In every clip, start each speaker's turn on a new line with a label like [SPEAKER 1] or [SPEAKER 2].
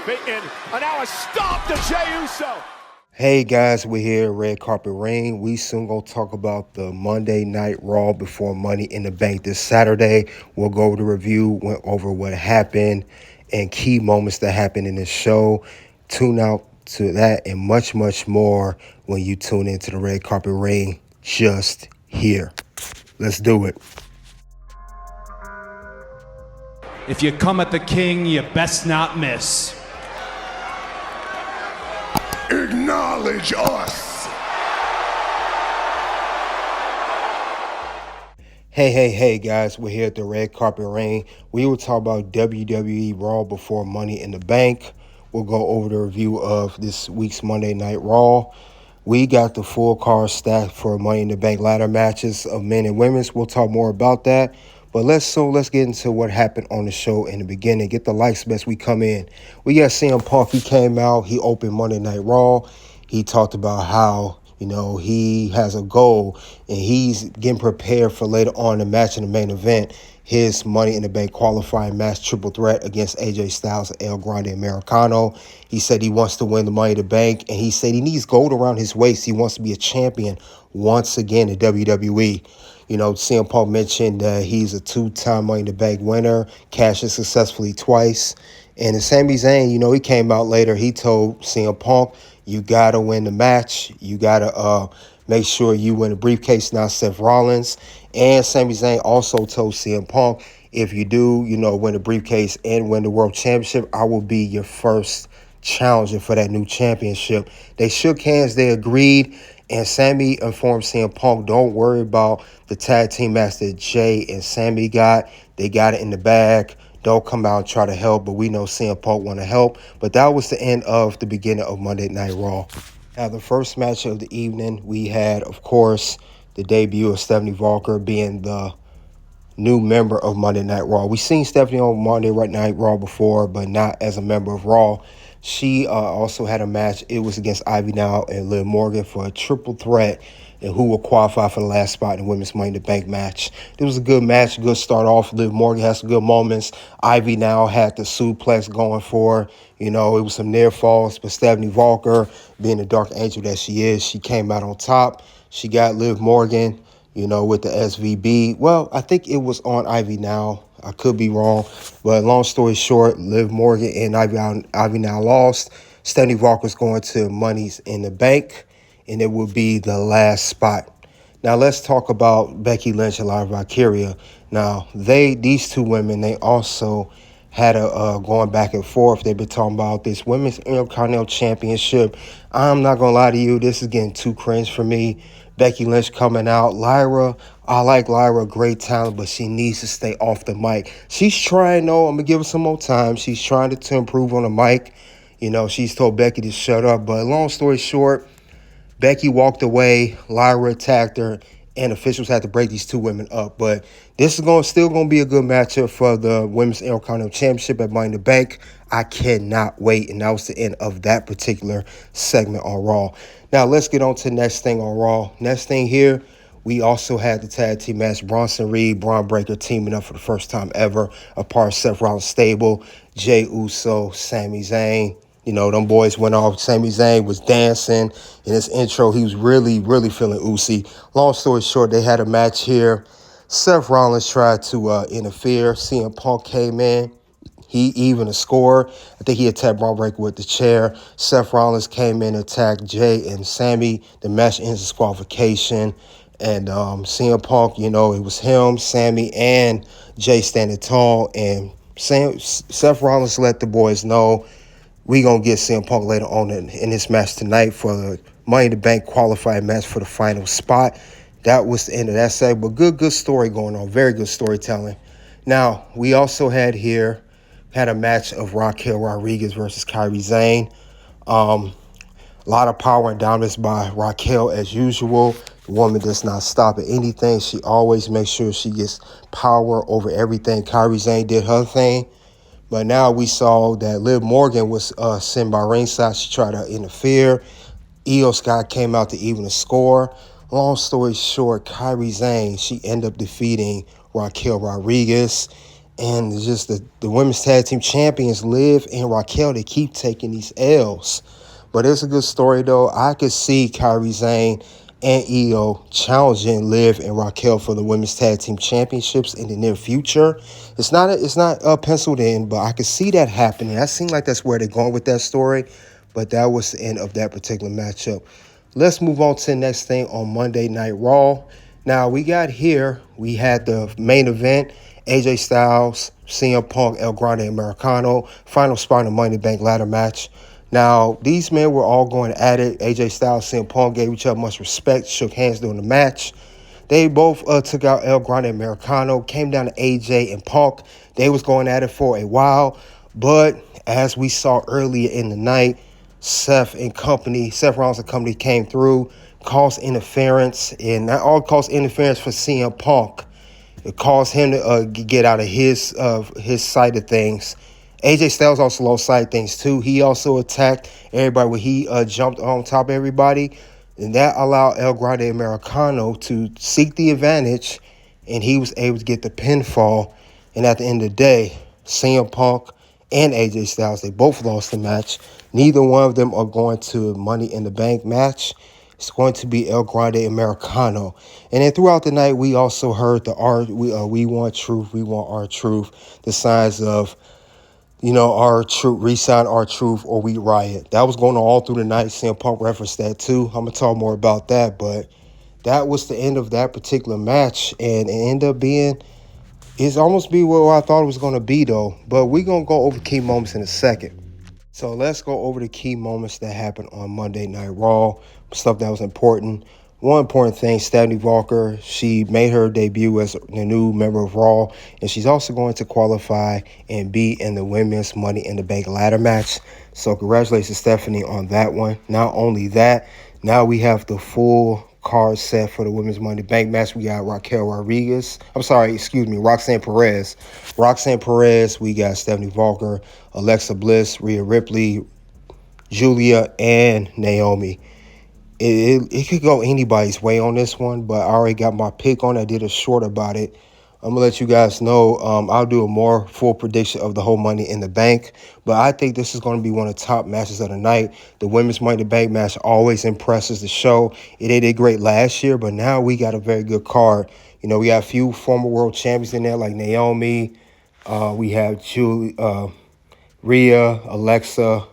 [SPEAKER 1] And now a stop to Jey Uso.
[SPEAKER 2] Hey guys, we're here at Red Carpet Ring. We soon gonna talk about the Monday Night Raw before Money in the Bank this Saturday. We'll go over the review, went over what happened and key moments that happened in the show. Tune out to that and much, much more when you tune into the Red Carpet Ring just here. Let's do it.
[SPEAKER 3] If you come at the king, you best not miss.
[SPEAKER 1] Acknowledge us.
[SPEAKER 2] Hey guys, we're here at the Red Carpet Ring. We will talk about WWE Raw before Money in the Bank. We'll go over the review of this week's Monday Night Raw. We got the full card stacked for Money in the Bank ladder matches of men and women's. We'll talk more about that. But let's get into what happened on the show in the beginning. Get the likes best we come in. We got CM Punk. He came out. He opened Monday Night Raw. He talked about how, he has a goal and he's getting prepared for later on the match in the main event. His Money in the Bank qualifying match triple threat against AJ Styles and El Grande Americano. He said he wants to win the Money in the Bank, and he said he needs gold around his waist. He wants to be a champion once again in WWE. CM Punk mentioned that he's a two-time Money in the Bank winner, cashed in successfully twice. And Sami Zayn, he came out later. He told CM Punk, you got to win the match. You got to make sure you win the briefcase, not Seth Rollins. And Sami Zayn also told CM Punk, if you do, win the briefcase and win the world championship, I will be your first challenger for that new championship. They shook hands. They agreed. And Sami informed CM Punk, don't worry about the tag team match that Jay and Sami got. They got it in the bag. Don't come out and try to help, but we know CM Punk want to help. But that was the end of the beginning of Monday Night Raw. Now, the first match of the evening, we had, of course, the debut of Stephanie Walker being the new member of Monday Night Raw. We've seen Stephanie on Monday Night Raw before, but not as a member of Raw. She also had a match. It was against Ivy Now and Liv Morgan for a triple threat and who will qualify for the last spot in the Women's Money in the Bank match. It was a good match, good start off. Liv Morgan had some good moments. Ivy Now had the suplex going for her. It was some near falls, but Stephanie Walker, being the dark angel that she is, she came out on top. She got Liv Morgan, with the SVB. Well, I think it was on Ivy Now. I could be wrong. But long story short, Liv Morgan and Ivy Now lost. Stephanie Walker's going to Money's in the Bank, and it will be the last spot. Now, let's talk about Becky Lynch and Lyra Valkyria. Now, these two women, they also had a going back and forth. They've been talking about this Women's Intercontinental Championship. I'm not going to lie to you. This is getting too cringe for me. Becky Lynch coming out. Lyra, I like Lyra, great talent, but she needs to stay off the mic. She's trying, though. I'm going to give her some more time. She's trying to improve on the mic. She's told Becky to shut up. But long story short, Becky walked away. Lyra attacked her, and officials had to break these two women up. But this is still going to be a good matchup for the Women's Intercontinental Championship at Money in the Bank. I cannot wait. And that was the end of that particular segment on Raw. Now, let's get on to the next thing on Raw. Next thing here, we also had the tag team match. Bronson Reed, Braun Breaker teaming up for the first time ever. A part of Seth Rollins' stable. Jey Uso, Sami Zayn. Them boys went off. Sami Zayn was dancing. In his intro, he was really, really feeling oozy. Long story short, they had a match here. Seth Rollins tried to interfere. CM Punk came in. He even a score. I think he attacked Braun Breaker with the chair. Seth Rollins came in, attacked Jay and Sami. The match ends disqualification. And CM Punk, it was him, Sami, and Jay standing tall. And Seth Rollins let the boys know we going to get CM Punk later on in this match tonight for the Money in the Bank qualifying match for the final spot. That was the end of that segment. But good story going on. Very good storytelling. Now, we also had a match of Raquel Rodriguez versus Kairi Sane. A lot of power and dominance by Raquel as usual. The woman does not stop at anything. She always makes sure she gets power over everything. Kairi Sane did her thing. But now we saw that Liv Morgan was sent by ringside. She tried to interfere. Io Scott came out to even the score. Long story short, Kairi Sane, she ended up defeating Raquel Rodriguez. And just the women's tag team champions, Liv and Raquel, they keep taking these L's. But it's a good story, though. I could see Kairi Sane and Io challenging Liv and Raquel for the women's tag team championships in the near future. It's not penciled in, but I could see that happening. That seems like that's where they're going with that story. But that was the end of that particular matchup. Let's move on to the next thing on Monday Night Raw. Now, we had the main event, AJ Styles, CM Punk, El Grande Americano, final spot in the Money in the Bank ladder match. Now, these men were all going at it. AJ Styles, CM Punk gave each other much respect, shook hands during the match. They both took out El Grande Americano, came down to AJ and Punk. They was going at it for a while, but as we saw earlier in the night, Seth Rollins and company came through, caused interference, and not all caused interference for CM Punk. It caused him to get out of his side of things. AJ Styles also lost sight of things too. He also attacked everybody when he jumped on top of everybody, and that allowed El Grande Americano to seek the advantage, and he was able to get the pinfall. And at the end of the day, CM Punk and AJ Styles, they both lost the match. Neither one of them are going to a Money in the Bank match. It's going to be El Grande Americano. And then throughout the night, we also heard we want truth, we want our truth, the signs of, our truth, resign our truth or we riot. That was going on all through the night. CM Punk referenced that too. I'm going to talk more about that, but that was the end of that particular match. And it ended up it's almost be what I thought it was going to be though. But we're going to go over key moments in a second. So let's go over the key moments that happened on Monday Night Raw, stuff that was important. One important thing, Stephanie Walker, she made her debut as the new member of Raw, and she's also going to qualify and be in the Women's Money in the Bank ladder match. So congratulations, Stephanie, on that one. Not only that, now we have the full card set for the Women's Money in the Bank match. We got Roxanne Perez. Roxanne Perez, we got Stephanie Walker, Alexa Bliss, Rhea Ripley, Julia, and Naomi. It could go anybody's way on this one, but I already got my pick on it. I did a short about it. I'm going to let you guys know. I'll do a more full prediction of the whole Money in the Bank, but I think this is going to be one of the top matches of the night. The Women's Money in the Bank match always impresses the show. It did great last year, but now we got a very good card. We got a few former world champions in there like Naomi. We have Rhea, Alexa,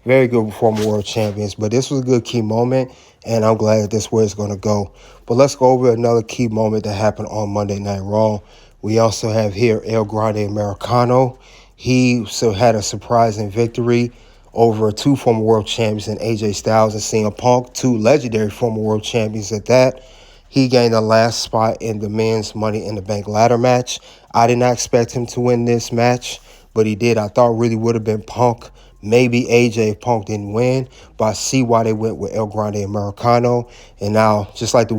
[SPEAKER 2] very good former world champions. But this was a good key moment, and I'm glad that this is where it's going to go. But let's go over another key moment that happened on Monday Night Raw. We also have here El Grande Americano. He had a surprising victory over two former world champions in AJ Styles and CM Punk, two legendary former world champions at that. He gained the last spot in the men's Money in the Bank ladder match. I did not expect him to win this match, but he did. I thought it really would have been Punk, maybe AJ if Punk didn't win, but I see why they went with El Grande Americano. And now, just like the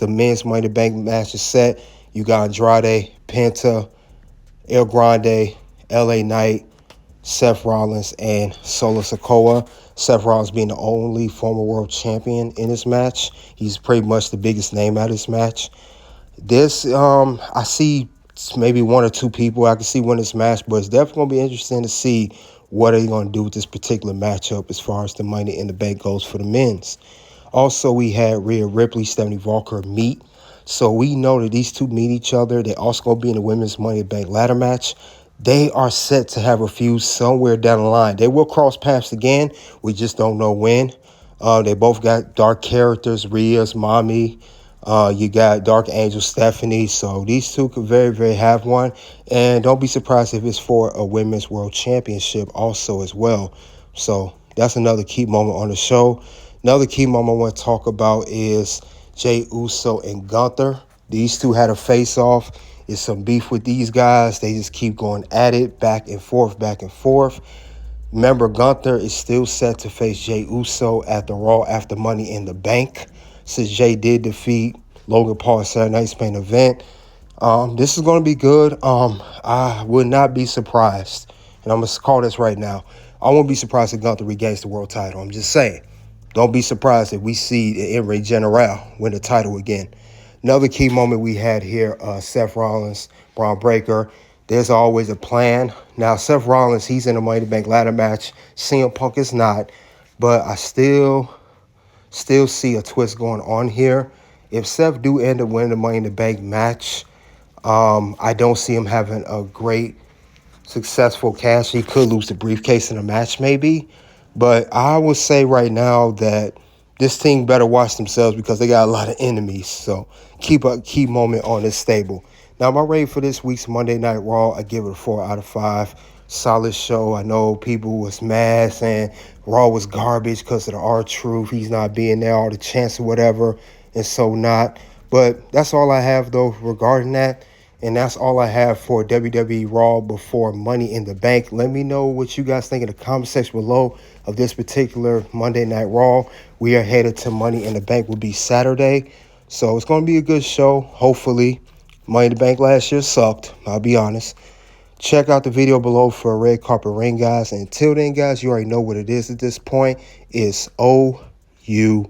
[SPEAKER 2] men's Money in the Bank match is set. You got Andrade, Penta, El Grande, LA Knight, Seth Rollins, and Solo Sikoa. Seth Rollins being the only former world champion in this match. He's pretty much the biggest name out of this match. I see maybe one or two people I can see win this match, but it's definitely going to be interesting to see what are they going to do with this particular matchup as far as the Money in the Bank goes for the men's. Also, we had Rhea Ripley, Stephanie Walker meet. So we know that these two meet each other. They're also going to be in the Women's Money in the Bank ladder match. They are set to have a feud somewhere down the line. They will cross paths again. We just don't know when. They both got dark characters. Rhea's mommy. You got Dark Angel Stephanie. So these two could very, very have one. And don't be surprised if it's for a Women's World Championship also as well. So that's another key moment on the show. Another key moment I want to talk about is Jey Uso and Gunther. These two had a face-off. It's some beef with these guys. They just keep going at it, back and forth, back and forth. Remember, Gunther is still set to face Jey Uso at the Raw after Money in the Bank, since Jey did defeat Logan Paul at Saturday night's main event. This is going to be good. I would not be surprised, and I'm going to call this right now. I won't be surprised if Gunther regains the world title. I'm just saying. Don't be surprised if we see the Enraged General win the title again. Another key moment we had here, Seth Rollins, Braun Breaker. there's always a plan. Now, Seth Rollins, he's in the Money in the Bank ladder match. CM Punk is not. But I still see a twist going on here. If Seth do end up winning the Money in the Bank match, I don't see him having a great, successful cash. He could lose the briefcase in a match maybe. But I would say right now that this team better watch themselves because they got a lot of enemies. So keep a key moment on this stable. Now, my rating for this week's Monday Night Raw, I give it a 4 out of 5. Solid show. I know people was mad saying Raw was garbage because of the R-Truth. He's not being there, all the chance or whatever, and so not. But that's all I have, though, regarding that. And that's all I have for WWE Raw before Money in the Bank. Let me know what you guys think in the comment section below of this particular Monday Night Raw. We are headed to Money in the Bank. Will be Saturday. So it's going to be a good show, hopefully. Money in the Bank last year sucked, I'll be honest. Check out the video below for a red carpet ring, guys. And until then, guys, you already know what it is at this point. It's OUT.